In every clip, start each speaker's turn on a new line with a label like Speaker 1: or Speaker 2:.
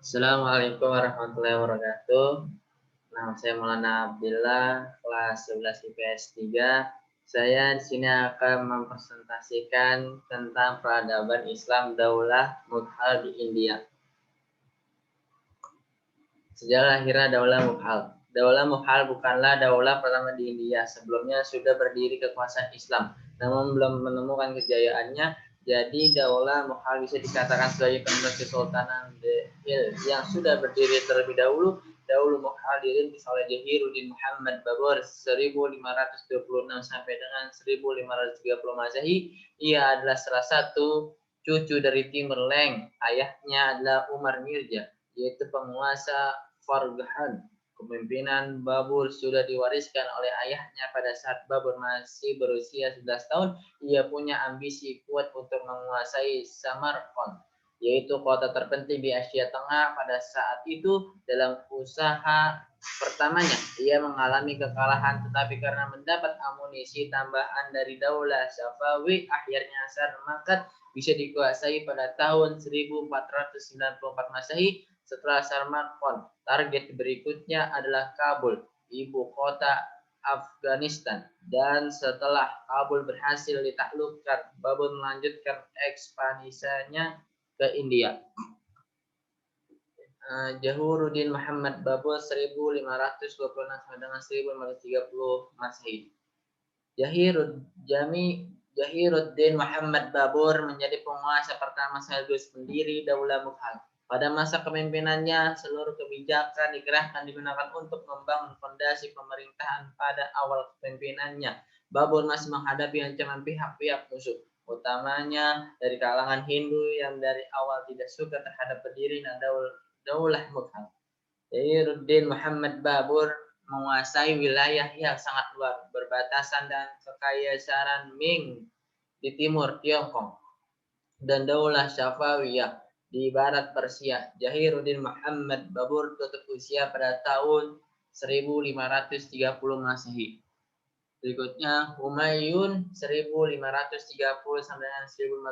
Speaker 1: Assalamualaikum warahmatullahi wabarakatuh. Nama saya Maulana Abdillah, kelas 11 IPS 3. Saya di sini akan mempresentasikan tentang peradaban Islam Daulah Mughal di India. Sejarah lahirnya Daulah Mughal. Daulah Mughal bukanlah daulah pertama di India. Sebelumnya sudah berdiri kekuasaan Islam, namun belum menemukan kejayaannya. Jadi Daulah Mughal bisa dikatakan sebagai penerus Kesultanan Delhi yang sudah berdiri terlebih dahulu. Daulah Mughal dirintis oleh Jahiruddin Muhammad Babur 1526 sampai dengan 1530 Masehi. Ia adalah salah satu cucu dari Timur Leng. Ayahnya adalah Umar Mirza, yaitu penguasa Farghan. Kepemimpinan Babur sudah diwariskan oleh ayahnya pada saat Babur masih berusia 11 tahun. Ia punya ambisi kuat untuk menguasai Samarkand, yaitu kota terpenting di Asia Tengah pada saat itu. Dalam usaha pertamanya, ia mengalami kekalahan, tetapi karena mendapat amunisi tambahan dari Daulah Safawi, akhirnya Samarkand bisa dikuasai pada tahun 1494 Masehi. Setelah Samarkand, target berikutnya adalah Kabul, ibu kota Afghanistan. Dan setelah Kabul berhasil ditaklukkan, Babur melanjutkan ekspansinya ke India. Jahiruddin Muhammad Babur 1526 sampai dengan 1530 Masehi. Jahiruddin Muhammad Babur menjadi penguasa pertama sekaligus pendiri Daulah Mughal. Pada masa kepemimpinannya, seluruh kebijakan digunakan untuk membangun fondasi pemerintahan. Pada awal kepemimpinannya, Babur masih menghadapi ancaman pihak-pihak musuh, utamanya dari kalangan Hindu yang dari awal tidak suka terhadap berdirinya Daulah Mughal. Jahiruddin Muhammad Babur menguasai wilayah yang sangat luas, berbatasan dan kekaisaran Ming di timur Tiongkok dan Daulah Safawiyah di barat Persia. Jahiruddin Muhammad Babur tutup usia pada tahun 1530 Masehi. Berikutnya Humayun 1530 sampai 1556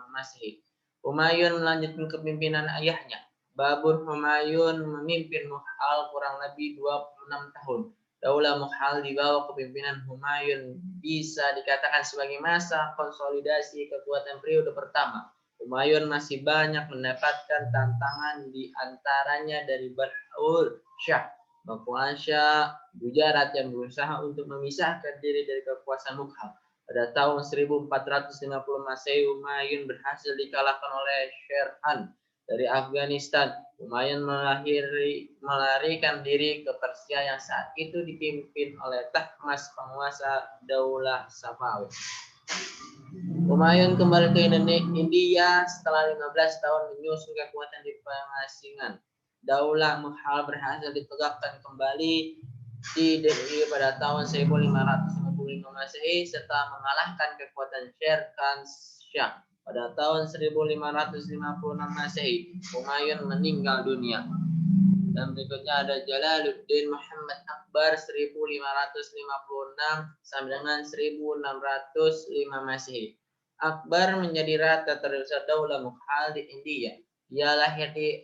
Speaker 1: Masehi. Humayun melanjutkan kepemimpinan ayahnya. Babur Humayun memimpin Mughal kurang lebih 26 tahun. Daulah Mughal di bawah kepemimpinan Humayun bisa dikatakan sebagai masa konsolidasi kekuatan periode pertama. Humayun masih banyak mendapatkan tantangan, di antaranya dari Bahrul Shah, penguasa Gujarat yang berusaha untuk memisahkan diri dari kekuasaan Mughal. Pada tahun 1450 Masehi, Humayun berhasil dikalahkan oleh Sher Khan dari Afghanistan. Humayun melarikan diri ke Persia yang saat itu dipimpin oleh Tahmasp, penguasa Daulah Safawi. Humayun kembali ke India setelah 15 tahun menyusun kekuatan di pengasingan. Daulah Mughal berhasil ditegakkan kembali di Delhi pada tahun 1555 Masehi setelah mengalahkan kekuatan Sher Khan Shah. Pada tahun 1556 Masehi, Humayun meninggal dunia. Dan berikutnya ada Jalaluddin Muhammad Akbar 1556 sampai dengan 1605 Masehi. Akbar menjadi raja terbesar Daulah Mughal di India. Dia lahir di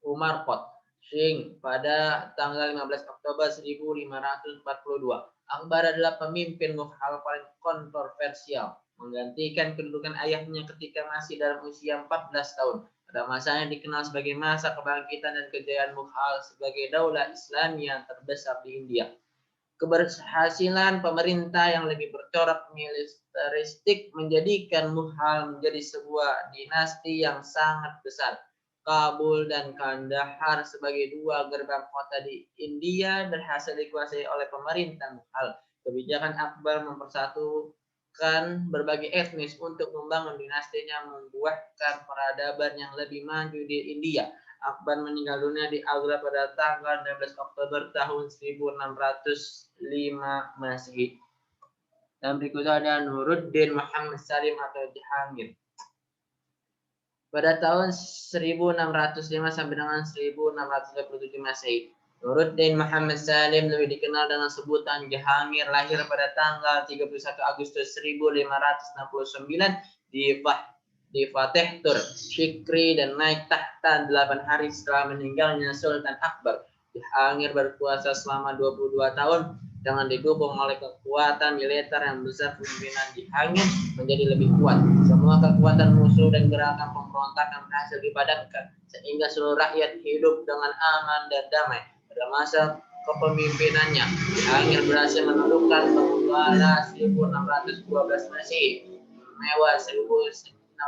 Speaker 1: Umarkot, Singh pada tanggal 15 Oktober 1542. Akbar adalah pemimpin Mughal paling kontroversial, menggantikan kedudukan ayahnya ketika masih dalam usia 14 tahun. Pada masanya dikenal sebagai masa kebangkitan dan kejayaan Mughal sebagai daulah Islam yang terbesar di India. Keberhasilan pemerintah yang lebih bercorak militeristik menjadikan Mughal menjadi sebuah dinasti yang sangat besar. Kabul dan Kandahar sebagai dua gerbang kota di India berhasil dikuasai oleh pemerintah Mughal. Kebijakan Akbar mempersatukan berbagai etnis untuk membangun dinastinya, membuahkan peradaban yang lebih maju di India. Akbar meninggal dunia di Agra pada tanggal 16 Oktober tahun 1605 Masehi. Dan berikutnya ada Nuruddin Muhammad Salim atau Jahangir. Pada tahun 1605 sampai dengan 1627 Masehi. Nuruddin Muhammad Salim lebih dikenal dengan sebutan Jahangir, lahir pada tanggal 31 Agustus 1569 di di Fateh Tur, Syikri, dan naik tahta 8 hari setelah meninggalnya Sultan Akbar. Jahangir berkuasa selama 22 tahun dengan didukung oleh kekuatan militer yang besar. Pemimpinan Jahangir menjadi lebih kuat. Semua kekuatan musuh dan gerakan pemberontakan berhasil dipadamkan sehingga seluruh rakyat hidup dengan aman dan damai. Pada masa kepemimpinannya, Jahangir berhasil menundukkan Benggala 1612 Masehi, Mewah 1613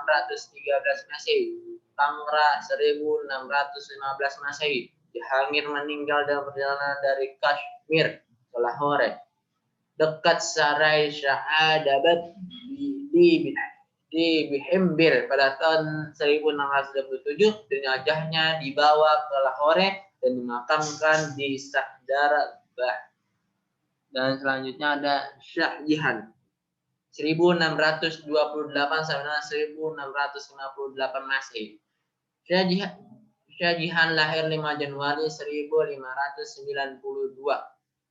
Speaker 1: Masehi, Tangra 1615 Masehi. Jahangir meninggal dalam perjalanan dari Kashmir ke Lahore dekat Sarai Syahadabat di Bihimbir pada tahun 1627. Jenazahnya dibawa ke Lahore dan dimakamkan di Sahdarabah. Dan selanjutnya ada Shah Jihan 1628 sampai 1658 Masehi. Shah Jihan lahir 5 Januari 1592,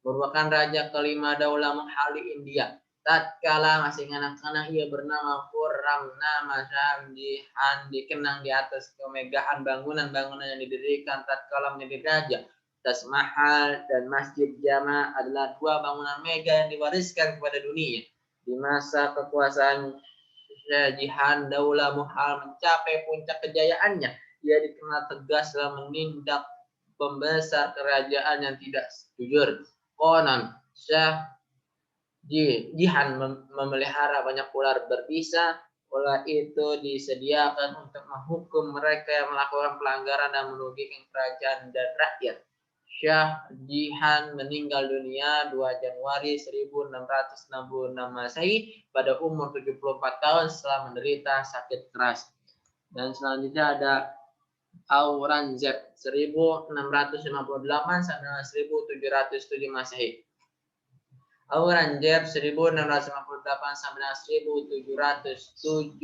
Speaker 1: merupakan raja kelima Daulah Mughal di India. Tatkala masih kanak-kanak, ia bernama Khurram. Nama Shah Jihan dikenang di atas kemegahan bangunan-bangunan yang didirikan tatkala menjadi raja. Taj Mahal dan Masjid Jama adalah dua bangunan mega yang diwariskan kepada dunia. Di masa kekuasaan Shah Jihan, Daulah Mughal mencapai puncak kejayaannya. Ia dikenal tegas dalam menindak pembesar kerajaan yang tidak jujur. Konon, Shah Jihan memelihara banyak ular berbisa. Ular itu disediakan untuk menghukum mereka yang melakukan pelanggaran dan merugikan kerajaan dan rakyat. Shah Jihan meninggal dunia 2 Januari 1666 Masehi pada umur 74 tahun setelah menderita sakit keras. Dan selanjutnya ada Aurangzeb 1658 sampai 1707 Masehi. Aurangzeb 1658 sampai 1707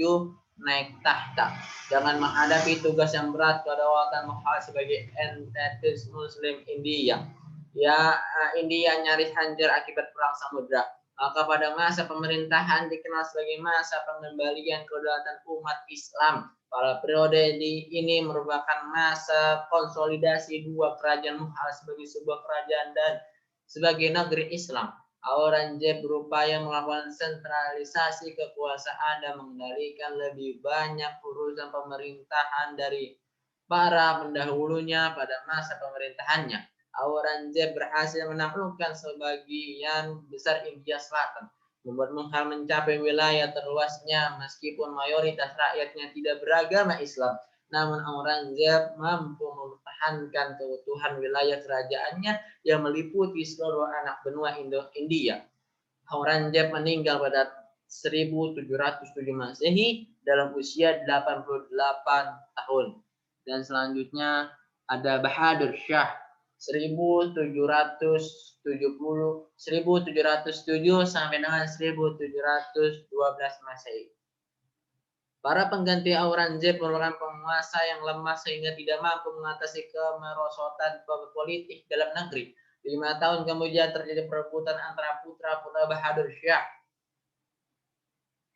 Speaker 1: naik tahta dengan menghadapi tugas yang berat kedaulatan Mughal sebagai entitas Muslim India. India nyaris hancur akibat perang samudra. Maka pada masa pemerintahan dikenal sebagai masa pengembalian kedaulatan umat Islam. Pada periode ini merupakan masa konsolidasi dua kerajaan Mughal sebagai sebuah kerajaan dan sebagai negeri Islam. Aurangzeb berupaya melakukan sentralisasi kekuasaan dan mengendalikan lebih banyak urusan pemerintahan dari para pendahulunya pada masa pemerintahannya. Aurangzeb berhasil menaklukkan sebagian besar India Selatan, membuat Mughal mencapai wilayah terluasnya meskipun mayoritas rakyatnya tidak beragama Islam. Namun Aurangzeb mampu mempertahankan keutuhan wilayah kerajaannya yang meliputi seluruh anak benua India. Aurangzeb meninggal pada 1707 Masehi dalam usia 88 tahun. Dan selanjutnya ada Bahadur Shah 1707 sampai dengan 1712 Masehi. Para pengganti Aurangzeb merupakan penguasa yang lemah sehingga tidak mampu mengatasi kemerosotan politik dalam negeri. 5 tahun kemudian terjadi perebutan antara putra-putra Bahadur Shah.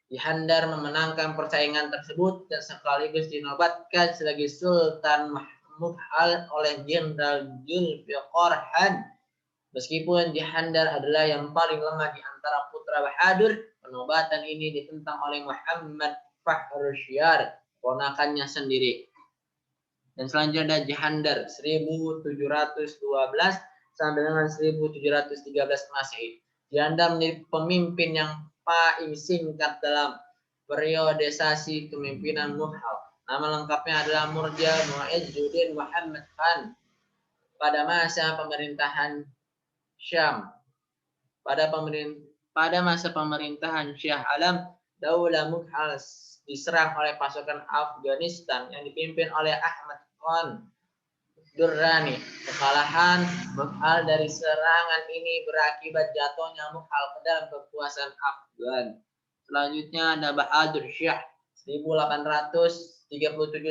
Speaker 1: Jihandar memenangkan persaingan tersebut dan sekaligus dinobatkan sebagai Sultan Mughal oleh Jenderal Zulfikar Khan. Meskipun Jihandar adalah yang paling lemah di antara putra Bahadur, penobatan ini ditentang oleh Muhammad Fakhrusyar, ponakannya sendiri. Dan selanjutnya ada Jihandar 1712 sampai dengan 1713 Masehi. Jihandar menjadi pemimpin yang paling singkat dalam periodisasi kepemimpinan Mughal. Nama lengkapnya adalah Murja Muizzuddin Muhammad Khan. Pada masa pemerintahan Syam, pada masa pemerintahan Shah Alam, Daulah Mughal diserang oleh pasukan Afghanistan yang dipimpin oleh Ahmad Khan Durrani. Kekalahan Mughal dari serangan ini berakibat jatuhnya Mughal ke dalam kekuasaan Afghan. Selanjutnya ada Bahadur Shah 1837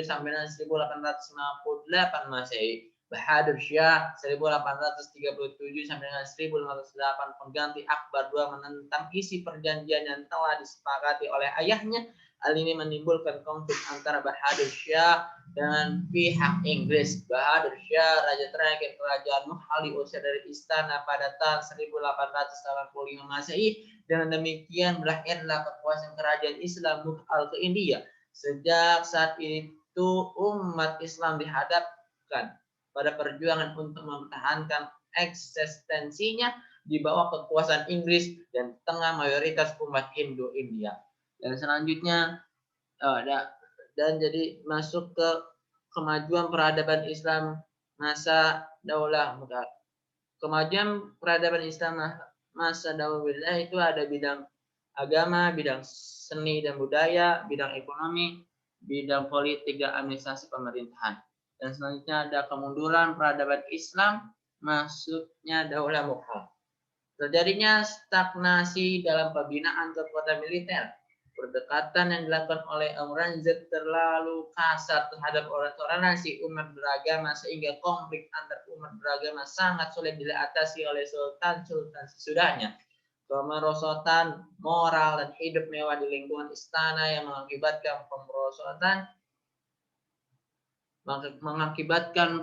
Speaker 1: sampai 1858 Masehi. Bahadur Shah 1837 sampai dengan 1508 pengganti Akbar II menentang isi perjanjian yang telah disepakati oleh ayahnya Hal ini menimbulkan konflik antara Bahadur Shah dengan pihak Inggris. Bahadur Shah, raja terakhir kerajaan Mughal, diusir dari istana pada tahun 1885 Masehi. Dengan demikian berakhirlah kekuasaan kerajaan Islam Mughal ke India. Sejak saat itu umat Islam dihadapkan pada perjuangan untuk mempertahankan eksistensinya di bawah kekuasaan Inggris dan tengah mayoritas umat Hindu India. Dan selanjutnya dan jadi masuk ke kemajuan peradaban Islam masa Daulah Mughal. Kemajuan peradaban Islam masa Daulah Mughal itu ada bidang agama, bidang seni dan budaya, bidang ekonomi, bidang politik dan administrasi pemerintahan. Dan selanjutnya ada kemunduran peradaban Islam masuknya Daulah Mughal. Terjadinya stagnasi dalam pembinaan kekuatan militer. Pendekatan yang dilakukan oleh Aurangzeb terlalu kasar terhadap orang toleransi umat beragama sehingga konflik antar umat beragama sangat sulit diatasi oleh sultan-sultan sesudahnya. Kemerosotan moral dan hidup mewah di lingkungan istana yang mengakibatkan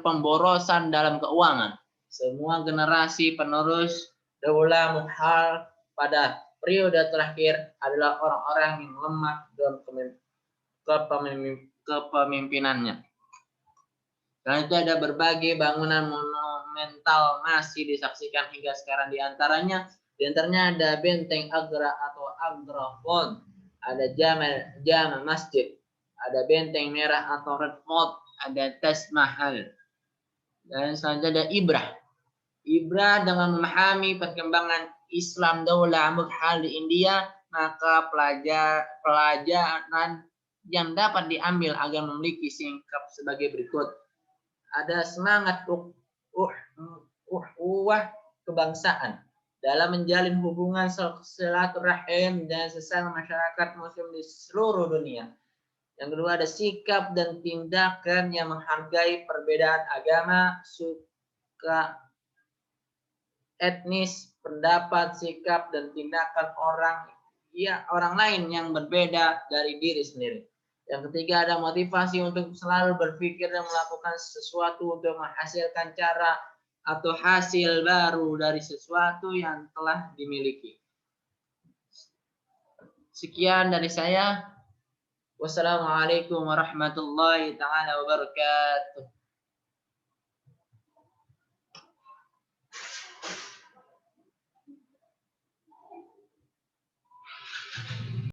Speaker 1: pemborosan dalam keuangan. Semua generasi penerus Daulah Mughal pada periode terakhir adalah orang-orang yang lemah dalam kepemimpinannya. Karena itu ada berbagai bangunan monumental masih disaksikan hingga sekarang. Di antaranya ada benteng Agra atau Agra Fort, ada Jama Masjid, ada benteng merah atau Red Fort, ada Taj Mahal. Dan selanjutnya ada Ibrah dengan memahami perkembangan Islam Daulah Mughal di India, maka pelajaran yang dapat diambil agar memiliki sikap sebagai berikut. Ada semangat kebangsaan dalam menjalin hubungan silaturahim dan sesama masyarakat muslim di seluruh dunia. Yang kedua ada sikap dan tindakan yang menghargai perbedaan agama, suku, etnis, pendapat, sikap, dan tindakan orang lain yang berbeda dari diri sendiri. Yang ketiga ada motivasi untuk selalu berpikir dan melakukan sesuatu untuk menghasilkan cara atau hasil baru dari sesuatu yang telah dimiliki. Sekian dari saya. Wassalamualaikum warahmatullahi taala wabarakatuh.